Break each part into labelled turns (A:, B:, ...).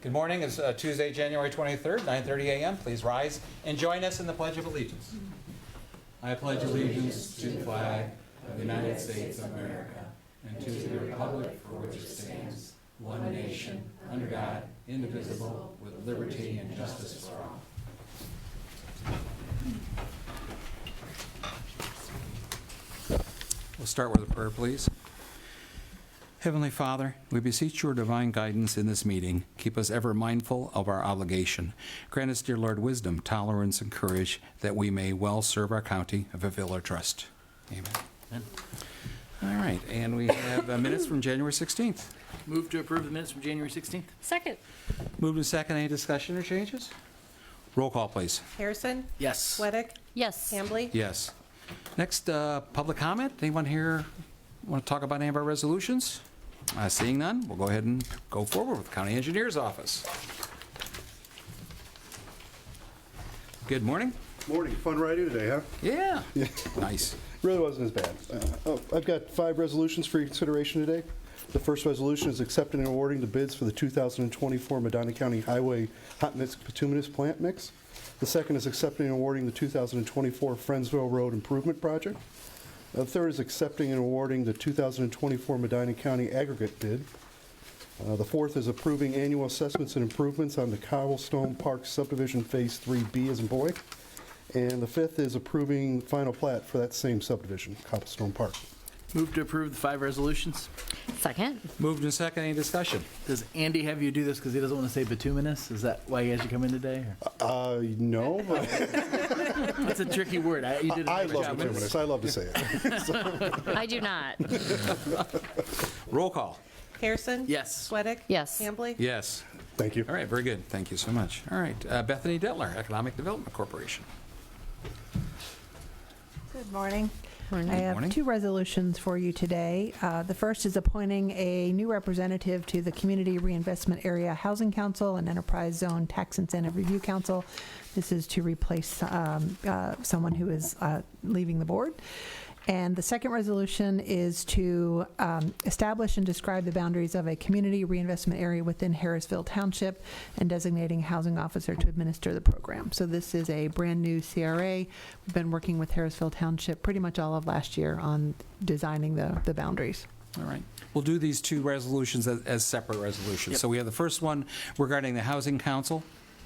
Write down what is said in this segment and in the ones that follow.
A: Good morning. It's Tuesday, January 23rd, 9:30 a.m. Please rise and join us in the Pledge of Allegiance. I pledge allegiance to the flag of the United States of America and to the republic for which it stands, one nation, under God, indivisible, with liberty and justice for all. We'll start with a prayer, please. Heavenly Father, we beseech your divine guidance in this meeting. Keep us ever mindful of our obligation. Grant us, dear Lord, wisdom, tolerance, and courage, that we may well serve our county and fulfill our trust. Amen. All right, and we have minutes from January 16th.
B: Move to approve the minutes from January 16th.
C: Second.
A: Moved and second. Any discussion or changes? Roll call, please.
D: Harrison?
B: Yes.
D: Sweattick?
C: Yes.
D: Hambley?
A: Yes. Next, public comment. Anyone here want to talk about any of our resolutions? Seeing none, we'll go ahead and go forward with the County Engineer's Office. Good morning.
E: Morning. Fun riding today, huh?
A: Yeah. Nice.
E: Really wasn't as bad. I've got 5 resolutions for your consideration today. The first resolution is accepting and awarding the bids for the 2024 Medina County Highway Hot Mix Bituminous Plant Mix. The second is accepting and awarding the 2024 Friendsville Road Improvement Project. The third is accepting and awarding the 2024 Medina County aggregate bid. The fourth is approving annual assessments and improvements on the Cobblestone Park Subdivision Phase 3B as in boy. And the fifth is approving final plat for that same subdivision, Cobblestone Park.
B: Move to approve the 5 resolutions.
C: Second.
A: Moved and second. Any discussion?
B: Does Andy have you do this because he doesn't want to say bituminous? Is that why he has you come in today?
E: No, but
B: That's a tricky word. You did a
E: I
B: nice
E: love
B: job.
E: bituminous. I love to say it.
C: I do not.
A: Roll call.
D: Harrison?
B: Yes.
D: Sweattick?
C: Yes.
D: Hambley?
A: Yes.
E: Thank you.
A: All right, very good. Thank you so much. All right, Bethany Detler, Economic Development Corporation.
F: Good morning.
C: Morning.
F: I have
A: Morning.
F: 2 resolutions for you today. The first is appointing a new representative to the Community Reinvestment Area Housing Council and Enterprise Zone Tax Incentive Review Council. This is to replace someone who is leaving the board. And the second resolution is to establish and describe the boundaries of a community reinvestment area within Harrisville Township and designating a housing officer to administer the program. So this is a brand new CRA. We've been working with Harrisville Township pretty much all of last year on designing the boundaries.
A: All right. We'll do these 2 resolutions as separate resolutions.
B: Yep.
A: So we have the first one regarding the Housing Council.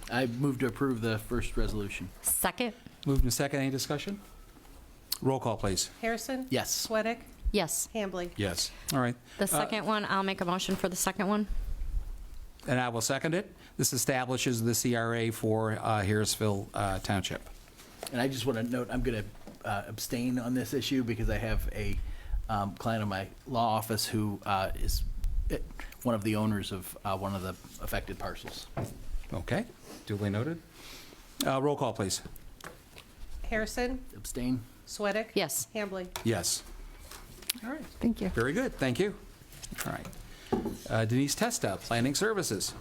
B: I move to approve the first resolution.
C: Second.
A: Moved and second. Any discussion? Roll call, please.
D: Harrison?
B: Yes.
D: Sweattick?
C: Yes.
D: Hambley?
A: Yes. All right.
C: The second one, I'll make a motion for the second one.
A: And I will second it. This establishes the CRA for Harrisville Township.
B: And I just want to note, I'm going to abstain on this issue because I have a client in my law office who is one of the owners of one of the affected parcels.
A: Okay. Duly noted. Roll call, please.
D: Harrison?
B: Abstain?
D: Sweattick?
C: Yes.
D: Hambley?
A: Yes. All right.
F: Thank you.
A: Very good. Thank you. All right. Denise Testa, Planning Services.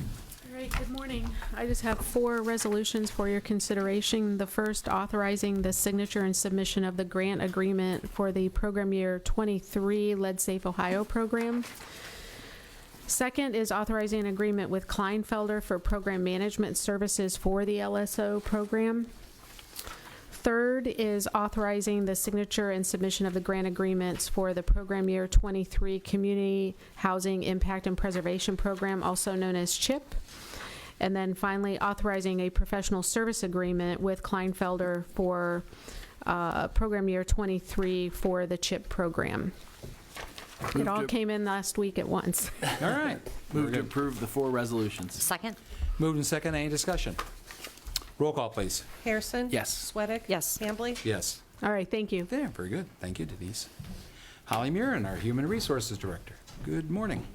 G: All right, good morning. I just have 4 resolutions for your consideration. The first, authorizing the signature and submission of the grant agreement for the program year 23 Lead Safe Ohio program. Second is authorizing an agreement with Kleinfelder for program management services for the LSO program. Third is authorizing the signature and submission of the grant agreements for the program year 23 Community Housing Impact and Preservation Program, also known as CHIP. And then finally, authorizing a professional service agreement with Kleinfelder for program year 23 for the CHIP program. It all came in last week at once.
A: All right.
B: Move to approve the 4 resolutions.
C: Second.
A: Moved and second. Any discussion? Roll call, please.
D: Harrison?
B: Yes.
D: Sweattick?
C: Yes.
D: Hambley?
A: Yes.
G: All right, thank you.
A: There. Very good. Thank you, Denise. Holly Murin, our Human Resources Director. Good morning.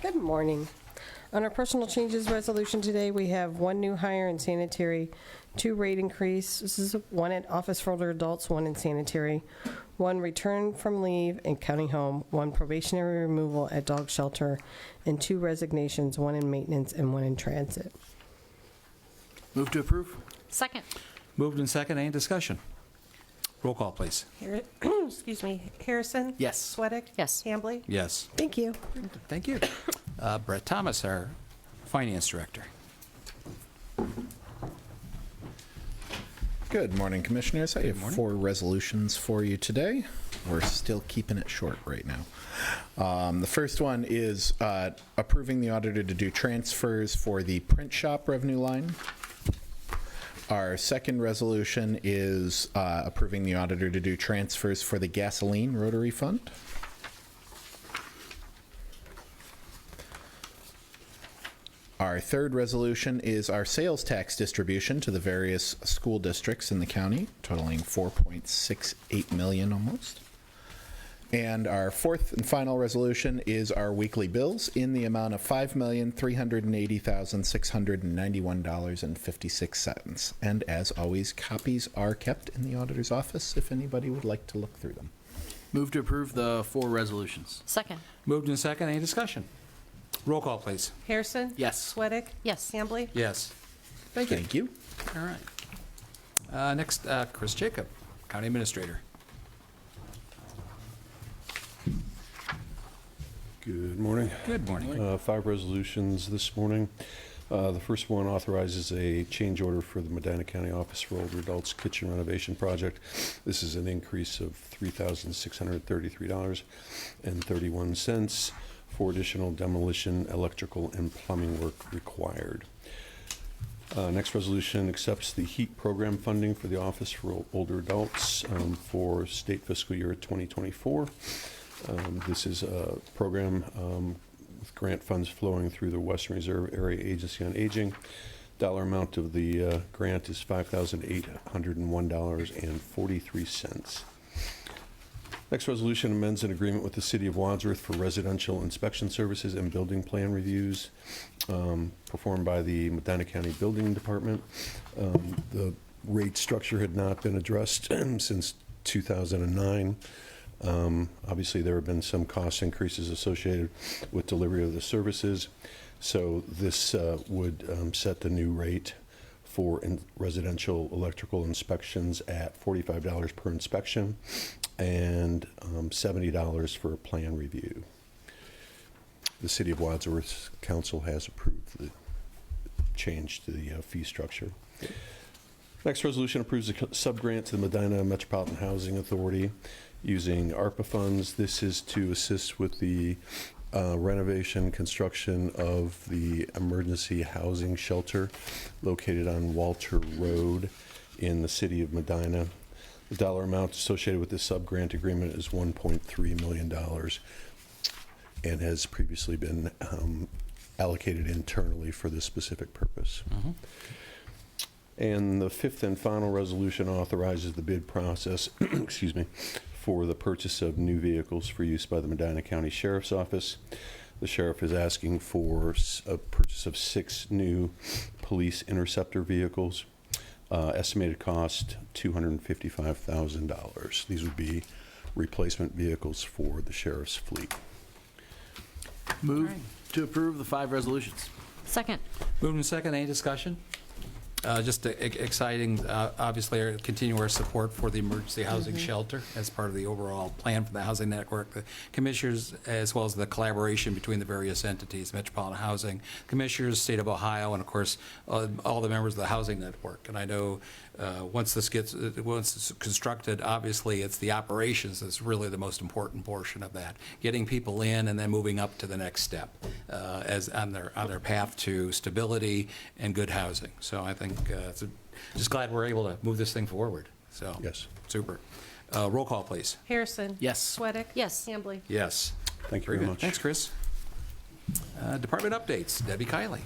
H: Good morning. On our personal changes resolution today, we have 1 new hire in sanitary, 2 rate increase. This is 1 at office for older adults, 1 in sanitary, 1 return from leave in county home, 1 probationary removal at dog shelter, and 2 resignations, 1 in maintenance and 1 in transit.
B: Move to approve.
C: Second.
A: Moved and second. Any discussion? Roll call, please.
D: Excuse me, Harrison?
B: Yes.
D: Sweattick?
C: Yes.
D: Hambley?
A: Yes.
H: Thank you.
A: Thank you. Brett Thomas, our Finance Director.
I: Good morning, Commissioners. I have 4 resolutions for you today. We're still keeping it short right now. The first one is approving the auditor to do transfers for the print shop revenue line. Our second resolution is approving the auditor to do transfers for the gasoline rotary fund. Our third resolution is our sales tax distribution to the various school districts in the county, totaling $4.68 million almost. And our fourth and final resolution is our weekly bills in the amount of $5,380,691.56. And as always, copies are kept in the auditor's office if anybody would like to look through them.
B: Move to approve the 4 resolutions.
C: Second.
A: Moved and second. Any discussion? Roll call, please.
D: Harrison?
B: Yes.
D: Sweattick?
C: Yes.
D: Hambley?
A: Yes. Thank you.
I: Thank you.
A: All right. Next, Chris Jacob, County Administrator.
J: Good morning.
A: Good morning.
J: 5 resolutions this morning. The first one authorizes a change order for the Medina County Office for Older Adults Kitchen Renovation Project. This is an increase of $3,633.31 for additional demolition, electrical, and plumbing work required. Next resolution accepts the HEAT program funding for the Office for Older Adults for state fiscal year 2024. This is a program with grant funds flowing through the Western Reserve Area Agency on Aging. Dollar amount of the grant is $5,801.43. Next resolution amends an agreement with the City of Wadsworth for residential inspection services and building plan reviews performed by the Medina County Building Department. The rate structure had not been addressed since 2009. Obviously, there have been some cost increases associated with delivery of the services, so this would set the new rate for residential electrical inspections at $45 per inspection and $70 for a plan review. The City of Wadsworth Council has approved the change to the fee structure. Next resolution approves a subgrant to the Medina Metropolitan Housing Authority using ARPA funds. This is to assist with the renovation, construction of the emergency housing shelter located on Walter Road in the city of Medina. The dollar amount associated with this subgrant agreement is $1.3 million and has previously been allocated internally for this specific purpose. And the fifth and final resolution authorizes the bid process, excuse me, for the purchase of new vehicles for use by the Medina County Sheriff's Office. The sheriff is asking for a purchase of 6 new police interceptor vehicles. Estimated cost $255,000. These would be replacement vehicles for the sheriff's fleet.
B: Move to approve the 5 resolutions.
C: Second.
A: Moved and second. Any discussion? Just exciting, obviously, continue our support for the emergency housing shelter as part of the overall plan for the housing network. The commissioners, as well as the collaboration between the various entities, Metropolitan Housing, commissioners, State of Ohio, and of course, all the members of the housing network. And I know once it's constructed, obviously, it's the operations that's really the most important portion of that. Getting people in and then moving up to the next step as on their path to stability and good housing. So I think just glad we're able to move this thing forward. So
J: Yes.
A: super. Roll call, please.
D: Harrison?
B: Yes.
D: Sweattick?
C: Yes.
D: Hambley?
A: Yes.
J: Thank you very
A: good.
J: much.
A: Thanks, Chris. Department updates. Debbie Kiley.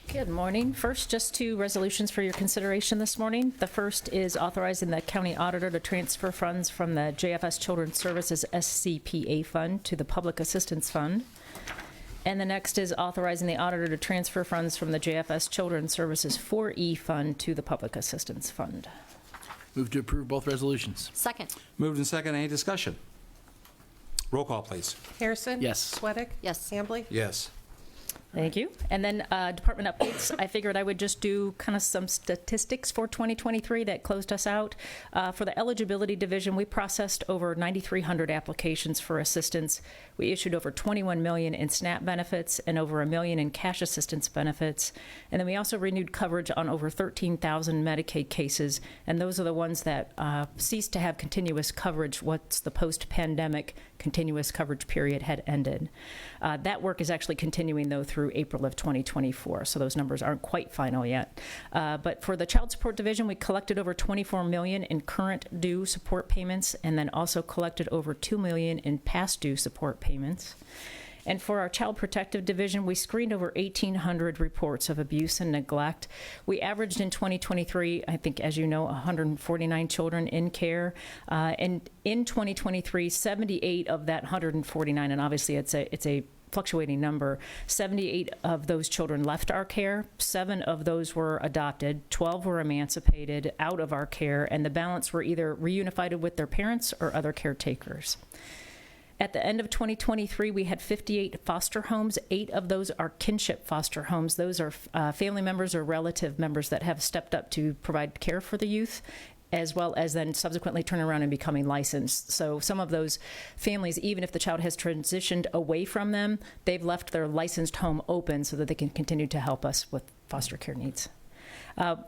K: Good morning. First, just 2 resolutions for your consideration this morning. The first is authorizing the county auditor to transfer funds from the JFS Children's Services SCPA fund to the Public Assistance Fund. And the next is authorizing the auditor to transfer funds from the JFS Children's Services 4E fund to the Public Assistance Fund.
B: Move to approve both resolutions.
C: Second.
A: Moved and second. Any discussion? Roll call, please.
D: Harrison?
B: Yes.
D: Sweattick?
C: Yes.
D: Hambley?
A: Yes.
K: Thank you. And then department updates. I figured I would just do kind of some statistics for 2023 that closed us out. For the eligibility division, we processed over 9,300 applications for assistance. We issued over 21 million in SNAP benefits and over $1 million in cash assistance benefits. And then we also renewed coverage on over 13,000 Medicaid cases. And those are the ones that ceased to have continuous coverage once the post-pandemic continuous coverage period had ended. That work is actually continuing, though, through April of 2024, so those numbers aren't quite final yet. But for the child support division, we collected over 24 million in current due support payments, and then also collected over 2 million in past due support payments. And for our Child Protective Division, we screened over 1,800 reports of abuse and neglect. We averaged in 2023, I think, as you know, 149 children in care. And in 2023, 78 of that 149, and obviously it's a fluctuating number, 78 of those children left our care, 7 of those were adopted, 12 were emancipated out of our care, and the balance were either reunified with their parents or other caretakers. At the end of 2023, we had 58 foster homes. 8 of those are kinship foster homes. Those are family members or relative members that have stepped up to provide care for the youth, as well as then subsequently turn around and becoming licensed. So some of those families, even if the child has transitioned away from them, they've left their licensed home open so that they can continue to help us with foster care needs.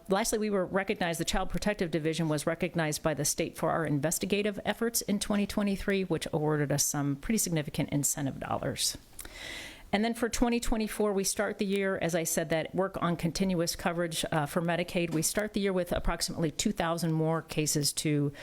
K: Lastly, we were recognized, the Child Protective Division was recognized by the state for our investigative efforts in 2023, which awarded us some pretty significant incentive dollars. And then for 2024, we start the year, as I said, that work on continuous coverage for Medicaid. We start the year with approximately 2,000 more cases to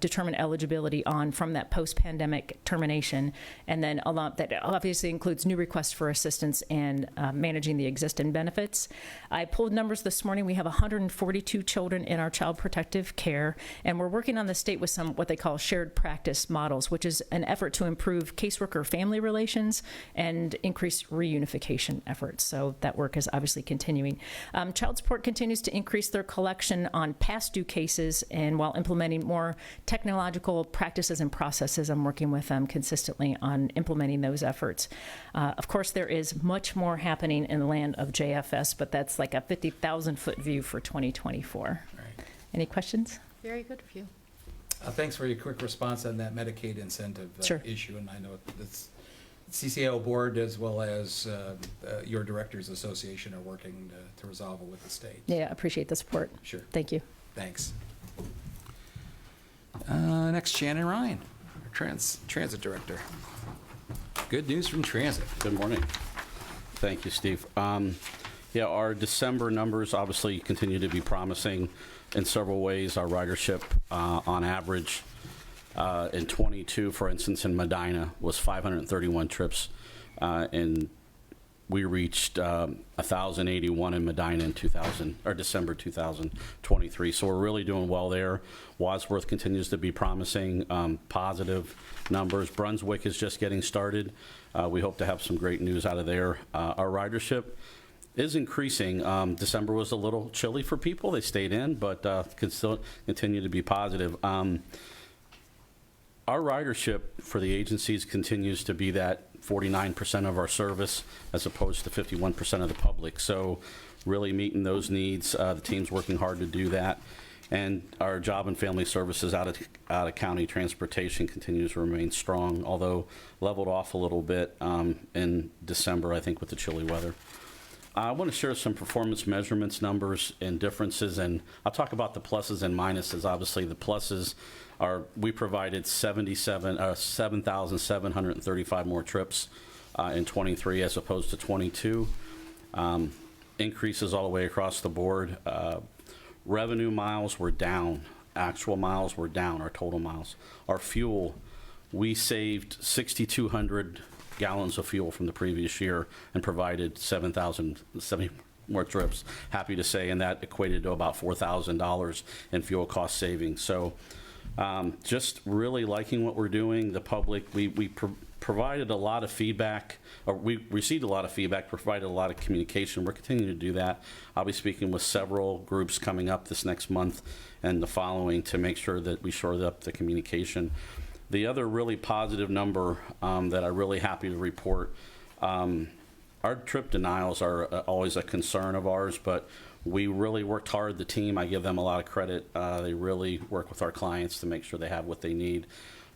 K: determine eligibility on from that post-pandemic termination. And then a lot that obviously includes new requests for assistance and managing the existing benefits. I pulled numbers this morning. We have 142 children in our child protective care, and we're working on the state with some what they call shared practice models, which is an effort to improve caseworker-family relations and increase reunification efforts. So that work is obviously continuing. Child support continues to increase their collection on past due cases, and while implementing more technological practices and processes, I'm working with them consistently on implementing those efforts. Of course, there is much more happening in the land of JFS, but that's like a 50,000-foot view for 2024.
A: Right.
K: Any questions?
C: Very good of you.
A: Thanks for your quick response on that Medicaid incentive
K: Sure.
A: issue, and I know that's CCAO board as well as your Directors Association are working to resolve it with the state.
K: Yeah, appreciate the support.
A: Sure.
K: Thank you.
A: Thanks. Next, Shannon Ryan, our Transit Director. Good news from Transit.
L: Good morning. Thank you, Steve. Yeah, our December numbers obviously continue to be promising in several ways. Our ridership on average in 22, for instance, in Medina was 531 trips, and we reached 1,081 in Medina in December 2023. So we're really doing well there. Wadsworth continues to be promising, positive numbers. Brunswick is just getting started. We hope to have some great news out of there. Our ridership is increasing. December was a little chilly for people. They stayed in, but can still continue to be positive. Our ridership for the agencies continues to be that 49% of our service as opposed to 51% of the public. So really meeting those needs. The team's working hard to do that. And our job and family services out of county transportation continues to remain strong, although leveled off a little bit in December, I think, with the chilly weather. I want to share some performance measurements, numbers, and differences, and I'll talk about the pluses and minuses. Obviously, the pluses are we provided 7,735 more trips in 23 as opposed to 22. Increases all the way across the board. Revenue miles were down. Actual miles were down, our total miles. Our fuel, we saved 6,200 gallons of fuel from the previous year and provided 7,070 more trips, happy to say, and that equated to about $4,000 in fuel cost savings. So just really liking what we're doing. The public, we provided a lot of feedback, or we received a lot of feedback, provided a lot of communication. We're continuing to do that. I'll be speaking with several groups coming up this next month and the following to make sure that we shore up the communication. The other really positive number that I'm really happy to report our trip denials are always a concern of ours, but we really worked hard, the team. I give them a lot of credit. They really work with our clients to make sure they have what they need.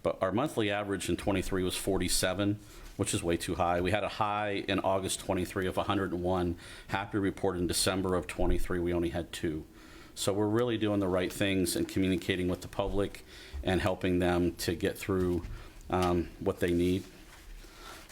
L: But our monthly average in 23 was 47, which is way too high. We had a high in August 23 of 101. Happy to report in December of 23, we only had 2. So we're really doing the right things and communicating with the public and helping them to get through what they need.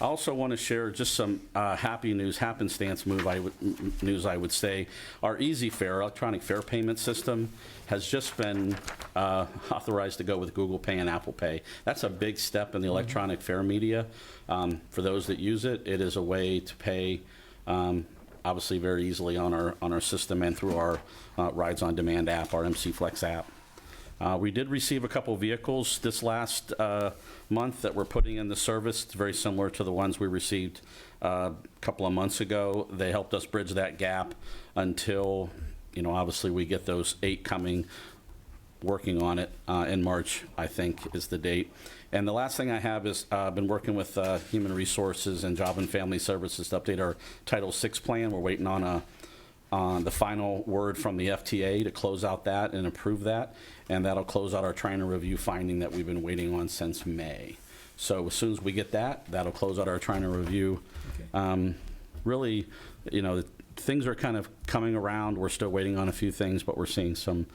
L: I also want to share just some happy news, happenstance news, I would say. Our Easy Fare, electronic fare payment system, has just been authorized to go with Google Pay and Apple Pay. That's a big step in the electronic fare media. For those that use it, it is a way to pay obviously very easily on our system and through our Rides on Demand app, our MC Flex app. We did receive a couple vehicles this last month that we're putting in the service. It's very similar to the ones we received a couple of months ago. They helped us bridge that gap until, obviously we get those 8 coming. Working on it in March, I think, is the date. And the last thing I have is been working with Human Resources and Job and Family Services to update our Title VI plan. We're waiting on the final word from the FTA to close out that and approve that, and that'll close out our trying to review finding that we've been waiting on since May. So as soon as we get that, that'll close out our trying to review. Okay. Really, things are kind of coming around. We're still waiting on a few things, but we're seeing some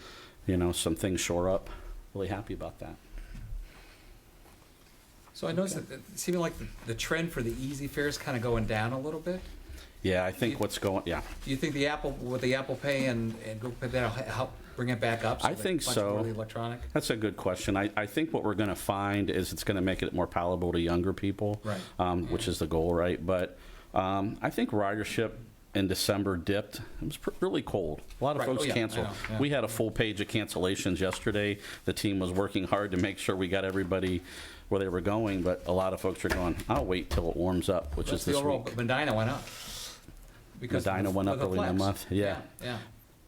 L: things shore up. Really happy about that.
A: So I noticed that it seemed like the trend for the Easy Fare is kind of going down a little bit.
L: Yeah, I think
A: Do you think the Apple Pay and Google Pay, that'll help bring it back up?
L: I think so.
A: The electronic?
L: That's a good question. I think what we're going to find is it's going to make it more palatable to younger people,
A: right.
L: Which is the goal, right? But I think ridership in December dipped. It was really cold. A lot of folks canceled.
A: Yeah.
L: We had a full page of cancellations yesterday. The team was working hard to make sure we got everybody where they were going, but a lot of folks are going, I'll wait till it warms up, which is this week.
A: Medina went up.
L: Medina went up early in the month. Yeah.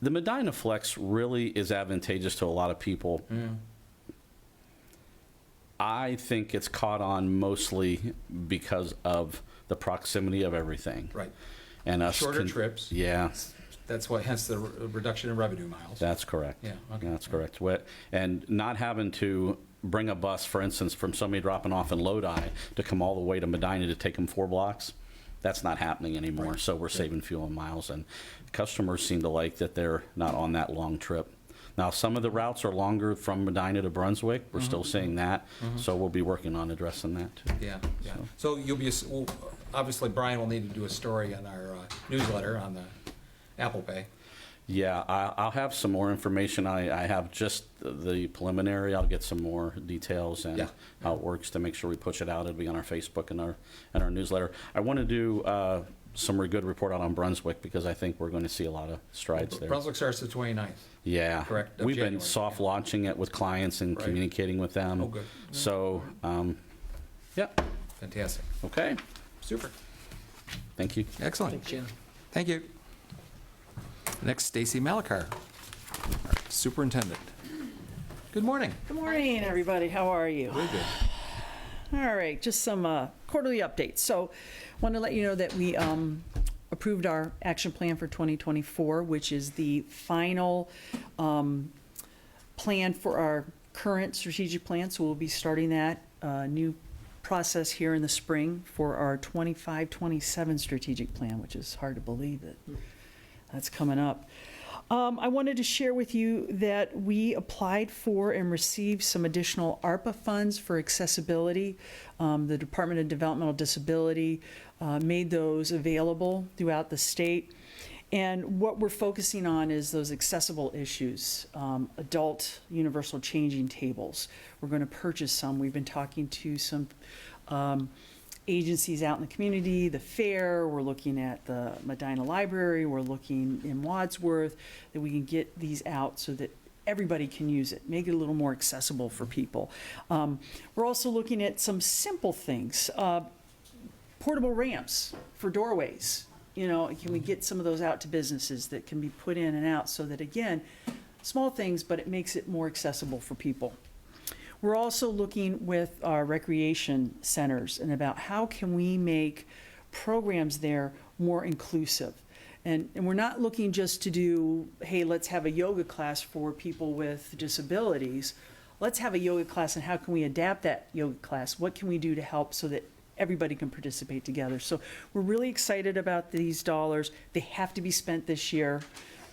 L: The Medina Flex really is advantageous to a lot of people.
A: Mm.
L: I think it's caught on mostly because of the proximity of everything.
A: Right.
L: And us
A: shorter trips.
L: Yeah.
A: That's what, hence the reduction in revenue miles.
L: That's correct.
A: Yeah. Okay.
L: That's correct. And not having to bring a bus, for instance, from somebody dropping off in Lodi to come all the way to Medina to take them 4 blocks. That's not happening anymore, so we're saving fuel and miles, and customers seem to like that they're not on that long trip. Now, some of the routes are longer from Medina to Brunswick. We're still seeing that, so we'll be working on addressing that, too.
A: Yeah. So you'll be, obviously, Brian will need to do a story on our newsletter on the Apple Pay.
L: Yeah, I'll have some more information. I have just the preliminary. I'll get some more details and how it works to make sure we push it out. It'll be on our Facebook and our newsletter. I want to do some good report out on Brunswick because I think we're going to see a lot of strides there.
A: Brunswick starts the 29th.
L: Yeah.
A: Correct.
L: We've
A: January,
L: been soft launching it with clients and communicating with them.
A: Oh, good.
L: So, yeah.
A: Fantastic.
L: Okay.
A: Super.
L: Thank you.
A: Excellent. Thank you. Next, Stacy Malakar, our superintendent. Good morning.
M: Good morning, everybody. How are you?
A: Very good.
M: All right, just some quarterly updates. So, want to let you know that we approved our action plan for 2024, which is the final plan for our current strategic plan. So we'll be starting that new process here in the spring for our 25-27 strategic plan, which is hard to believe that that's coming up. I wanted to share with you that we applied for and received some additional ARPA funds for accessibility. The Department of Developmental Disability made those available throughout the state. And what we're focusing on is those accessible issues, adult universal changing tables. We're going to purchase some. We've been talking to some agencies out in the community, the fair, we're looking at the Medina Library, we're looking in Wadsworth, that we can get these out so that everybody can use it, make it a little more accessible for people. We're also looking at some simple things, portable ramps for doorways. Can we get some of those out to businesses that can be put in and out so that, again, small things, but it makes it more accessible for people. We're also looking with our recreation centers and about how can we make programs there more inclusive. And we're not looking just to do, hey, let's have a yoga class for people with disabilities. Let's have a yoga class, and how can we adapt that yoga class? What can we do to help so that everybody can participate together? So we're really excited about these dollars. They have to be spent this year,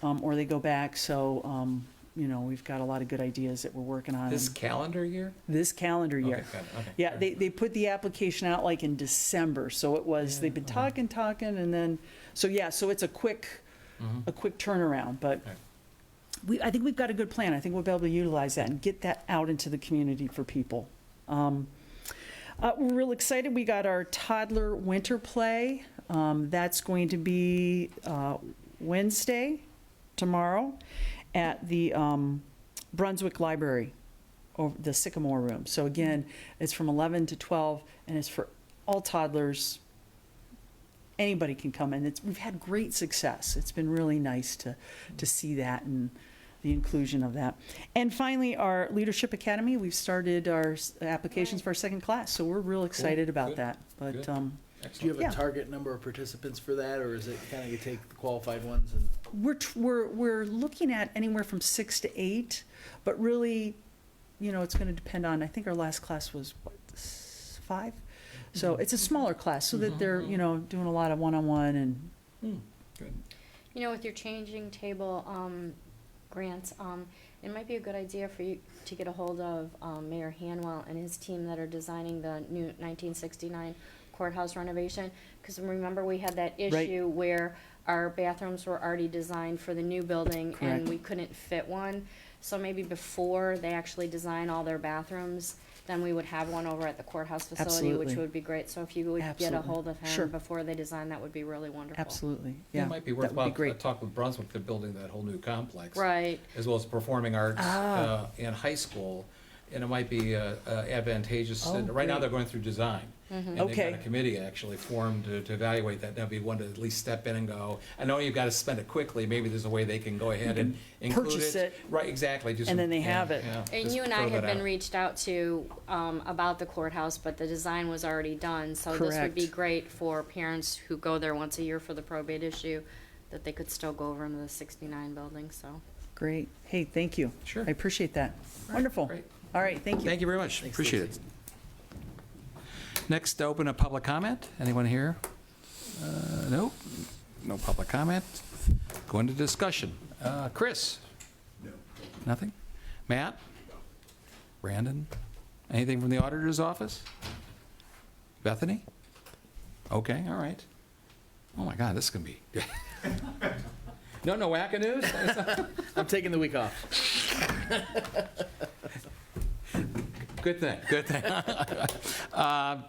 M: or they go back. So, we've got a lot of good ideas that we're working on.
A: This calendar year?
M: This calendar year.
A: Okay, good. Okay.
M: Yeah, they put the application out like in December, so it was, they've been talking, and then, so it's a quick turnaround, but I think we've got a good plan. I think we'll be able to utilize that and get that out into the community for people. We're real excited. We got our toddler winter play. That's going to be Wednesday, tomorrow, at the Brunswick Library, or the Sycamore Room. So again, it's from 11 to 12, and it's for all toddlers. Anybody can come, and we've had great success. It's been really nice to see that and the inclusion of that. And finally, our Leadership Academy, we've started our applications for our second class, so we're real excited about
A: Good.
M: that. But
A: Good.
B: Do you have a
M: Yeah.
B: target number of participants for that, or is it kind of you take the qualified ones and?
M: we're looking at anywhere from 6 to 8, but really, it's going to depend on, I think our last class was, 5? So it's a smaller class, so that they're, doing a lot of one-on-one and.
A: Good.
C: With your changing table grants, it might be a good idea for you to get a hold of Mayor Hanwell and his team that are designing the new 1969 courthouse renovation. Because remember, we had that issue where our bathrooms were already designed for the new building
M: Correct.
C: and we couldn't fit one. So maybe before they actually design all their bathrooms, then we would have one over at the courthouse facility, which
M: Absolutely.
C: would be great. So if you would get a
M: Absolutely.
C: hold of him
M: Sure.
C: before they design, that would be really wonderful.
M: Absolutely,
A: Yeah,
M: yeah.
A: it might be
M: that would
A: worthwhile to
M: great.
A: talk with Brunswick. They're building that whole new complex.
C: Right.
A: As well as performing arts in high school. And it might be advantageous.
M: Oh,
A: And right now,
M: great.
A: they're going through design. And they've
M: Okay.
A: got a committee actually formed to evaluate that. That'd be one to at least step in and go, I know you've got to spend it quickly. Maybe there's a way they can go ahead and include
M: purchase it.
A: Right, exactly. Just-
M: And then they
A: yeah,
M: have it.
A: yeah,
C: And
A: just
C: you and I
A: throw
C: have
A: that
C: been
A: out.
C: reached out to about the courthouse, but the design was already done. So this would be
M: Correct.
C: great for parents who go there once a year for the probate issue, that they could still go over into the 69 building, so.
M: Great. Hey, thank you.
A: Sure.
M: I appreciate that. Wonderful.
A: Great.
M: All right, thank you.
A: Thank you very much.
B: Thanks,
A: Appreciate it.
B: Stacy.
A: Next, open a public comment. Anyone here? Nope. No public comment. Go into discussion. Chris? No. Nothing? Matt? Brandon? Anything from the auditor's office? Bethany? Okay, all right. Oh my God, this is going to be... No wackadoos?
B: I'm taking the week off.
A: Good thing, good thing.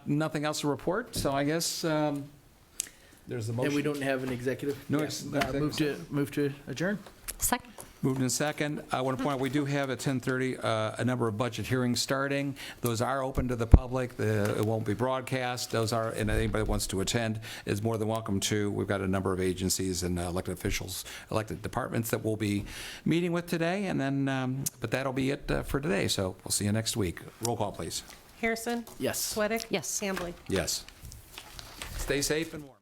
A: Nothing else to report, so I guess there's a motion.
B: And we don't have an executive?
A: No
B: Yeah.
A: ex- no
B: Move to adjourn?
C: Second.
A: Moved in second. I want to point out, we do have at 10:30 a number of budget hearings starting. Those are open to the public. It won't be broadcast. Those are, and anybody that wants to attend is more than welcome to. We've got a number of agencies and elected officials, elected departments that we'll be meeting with today, and then, but that'll be it for today, so we'll see you next week. Roll call, please.
D: Harrison?
B: Yes.
D: Sweattick?
C: Yes.
D: Hambley?
A: Yes. Stay safe and warm.